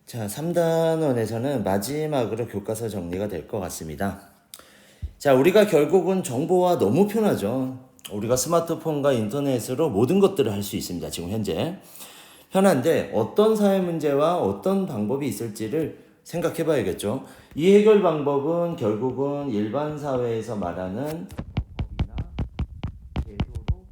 자, 3단원에서는 마지막으로 교과서 정리가 될 것 같습니다. 자, 우리가 결국은 정보화 너무 편하죠. 우리가 스마트폰과 인터넷으로 모든 것들을 할 수 있습니다. 지금 현재. 편한데 어떤 사회 문제와 어떤 방법이 있을지를 생각해 봐야겠죠. 이 해결 방법은 결국은 일반 사회에서 말하는 법이나 제도로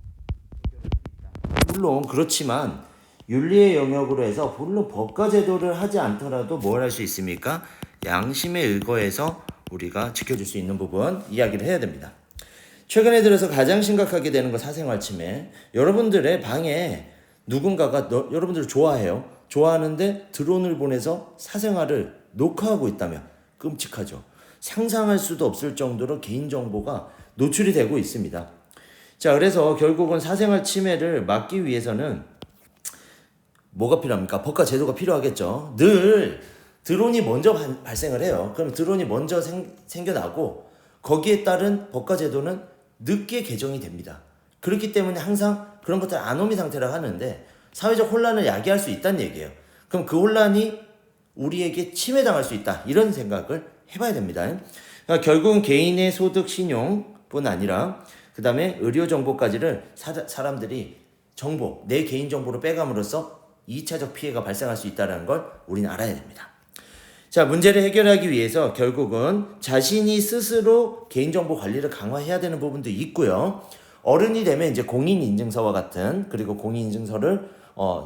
해결할 수 있다. 물론 그렇지만 윤리의 영역으로 해서 물론 법과 제도를 하지 않더라도 뭘 할 수 있습니까? 양심에 의거해서 우리가 지켜줄 수 있는 부분 이야기를 해야 됩니다. 최근에 들어서 가장 심각하게 되는 건 사생활 침해. 여러분들의 방에 누군가가 여러분들을 좋아해요. 좋아하는데 드론을 보내서 사생활을 녹화하고 있다면 끔찍하죠. 상상할 수도 없을 정도로 개인정보가 노출이 되고 있습니다. 자, 그래서 결국은 사생활 침해를 막기 위해서는 뭐가 필요합니까? 법과 제도가 필요하겠죠. 늘 드론이 먼저 발생을 해요. 그럼 드론이 먼저 생겨나고 거기에 따른 법과 제도는 늦게 개정이 됩니다. 그렇기 때문에 항상 그런 것들 아노미 상태라고 하는데 사회적 혼란을 야기할 수 있다는 얘기예요. 그럼 그 혼란이 우리에게 침해당할 수 있다. 이런 생각을 해봐야 됩니다. 그러니까 결국은 개인의 소득, 신용뿐 아니라 그 다음에 의료 정보까지를 사람들이 정보, 내 개인 정보를 빼감으로써 2차적 피해가 발생할 수 있다는 걸 우리는 알아야 됩니다. 자, 문제를 해결하기 위해서 결국은 자신이 스스로 개인정보 관리를 강화해야 되는 부분도 있고요. 어른이 되면 이제 공인인증서와 같은 그리고 공인인증서를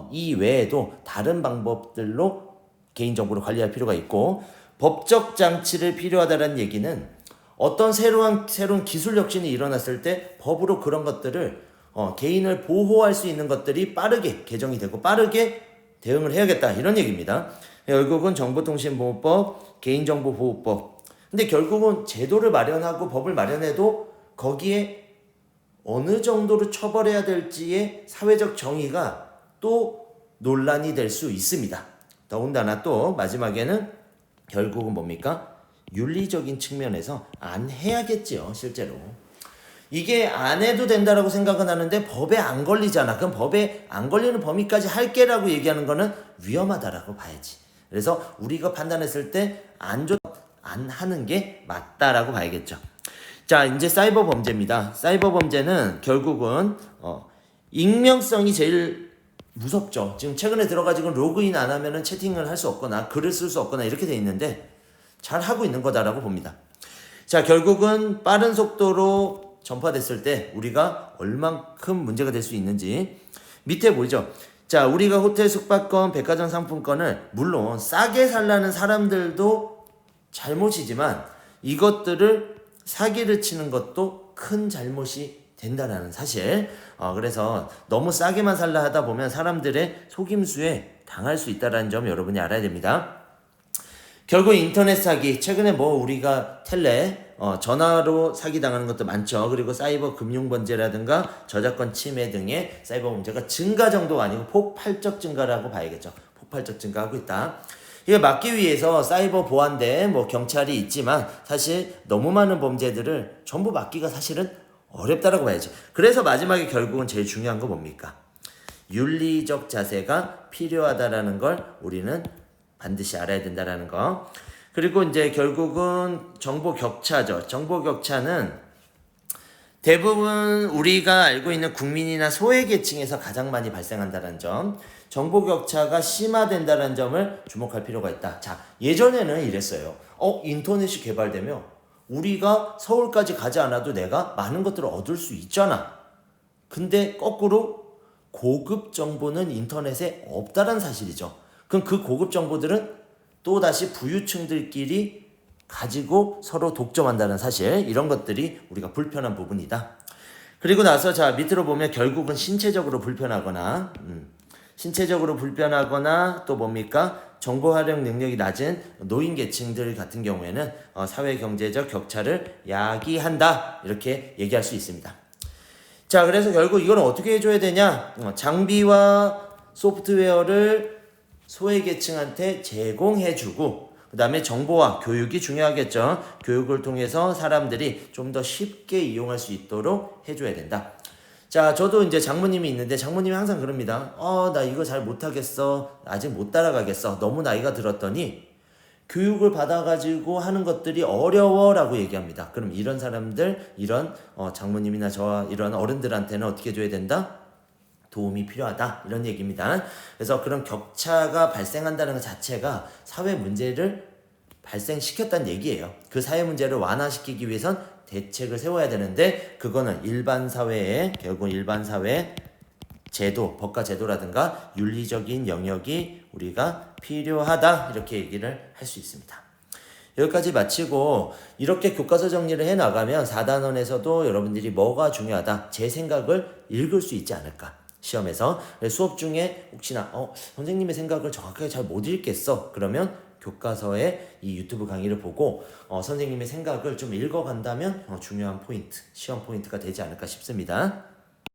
이 외에도 다른 방법들로 개인정보를 관리할 필요가 있고 법적 장치를 필요하다는 얘기는 어떤 새로운 기술 혁신이 일어났을 때 법으로 그런 것들을 개인을 보호할 수 있는 것들이 빠르게 개정이 되고 빠르게 대응을 해야겠다 이런 얘기입니다. 결국은 정보통신보호법, 개인정보보호법. 근데 결국은 제도를 마련하고 법을 마련해도 거기에 어느 정도로 처벌해야 될지의 사회적 정의가 또 논란이 될 수 있습니다. 더군다나 또 마지막에는 결국은 뭡니까? 윤리적인 측면에서 안 해야겠지요, 실제로. 이게 안 해도 된다라고 생각은 하는데 법에 안 걸리잖아. 그럼 법에 안 걸리는 범위까지 할게라고 얘기하는 거는 위험하다라고 봐야지. 그래서 우리가 판단했을 때 안 하는 게 맞다라고 봐야겠죠. 자, 이제 사이버 범죄입니다. 사이버 범죄는 결국은 익명성이 제일 무섭죠. 지금 최근에 들어가지고 로그인 안 하면은 채팅을 할 수 없거나 글을 쓸 수 없거나 이렇게 돼 있는데 잘 하고 있는 거다라고 봅니다. 자, 결국은 빠른 속도로 전파됐을 때 우리가 얼만큼 문제가 될 수 있는지 밑에 보이죠. 자, 우리가 호텔 숙박권, 백화점 상품권을 물론 싸게 살라는 사람들도 잘못이지만 이것들을 사기를 치는 것도 큰 잘못이 된다는 사실. 그래서 너무 싸게만 살라 하다 보면 사람들의 속임수에 당할 수 있다는 점 여러분이 알아야 됩니다. 결국 인터넷 사기, 최근에 우리가 전화로 사기당하는 것도 많죠. 그리고 사이버 금융범죄라든가 저작권 침해 등의 사이버 범죄가 증가 정도가 아니고 폭발적 증가라고 봐야겠죠. 폭발적 증가하고 있다. 이걸 막기 위해서 사이버 보안대, 경찰이 있지만 사실 너무 많은 범죄들을 전부 막기가 사실은 어렵다라고 봐야죠. 그래서 마지막에 결국은 제일 중요한 건 뭡니까? 윤리적 자세가 필요하다라는 걸 우리는 반드시 알아야 된다라는 거. 그리고 이제 결국은 정보 격차죠. 정보 격차는 대부분 우리가 알고 있는 국민이나 소외계층에서 가장 많이 발생한다는 점. 정보 격차가 심화된다는 점을 주목할 필요가 있다. 자, 예전에는 이랬어요. 인터넷이 개발되면 우리가 서울까지 가지 않아도 내가 많은 것들을 얻을 수 있잖아. 근데 거꾸로 고급 정보는 인터넷에 없다는 사실이죠. 그럼 그 고급 정보들은 또다시 부유층들끼리 가지고 서로 독점한다는 사실, 이런 것들이 우리가 불편한 부분이다. 그리고 나서 자, 밑으로 보면 결국은 신체적으로 불편하거나 또 뭡니까? 정보 활용 능력이 낮은 노인 계층들 같은 경우에는 사회 경제적 격차를 야기한다, 이렇게 얘기할 수 있습니다. 자, 그래서 결국 이걸 어떻게 해줘야 되냐? 장비와 소프트웨어를 소외계층한테 제공해주고, 그 다음에 정보와 교육이 중요하겠죠. 교육을 통해서 사람들이 좀 더 쉽게 이용할 수 있도록 해줘야 된다. 자, 저도 이제 장모님이 있는데 장모님이 항상 그럽니다. 나 이거 잘 못하겠어. 아직 못 따라가겠어. 너무 나이가 들었더니 교육을 받아가지고 하는 것들이 어려워라고 얘기합니다. 그럼 이런 사람들, 이런 장모님이나 저와 이런 어른들한테는 어떻게 줘야 된다? 도움이 필요하다. 이런 얘기입니다. 그래서 그런 격차가 발생한다는 것 자체가 사회 문제를 발생시켰다는 얘기예요. 그 사회 문제를 완화시키기 위해선 대책을 세워야 되는데 그거는 일반 사회에 결국 일반 사회 제도, 법과 제도라든가 윤리적인 영역이 우리가 필요하다 이렇게 얘기를 할 수 있습니다. 여기까지 마치고 이렇게 교과서 정리를 해 나가면 4단원에서도 여러분들이 뭐가 중요하다 제 생각을 읽을 수 있지 않을까. 시험에서 수업 중에 혹시나 선생님의 생각을 정확하게 잘 못 읽겠어 그러면 교과서에 이 유튜브 강의를 보고 선생님의 생각을 좀 읽어간다면 중요한 포인트, 시험 포인트가 되지 않을까 싶습니다.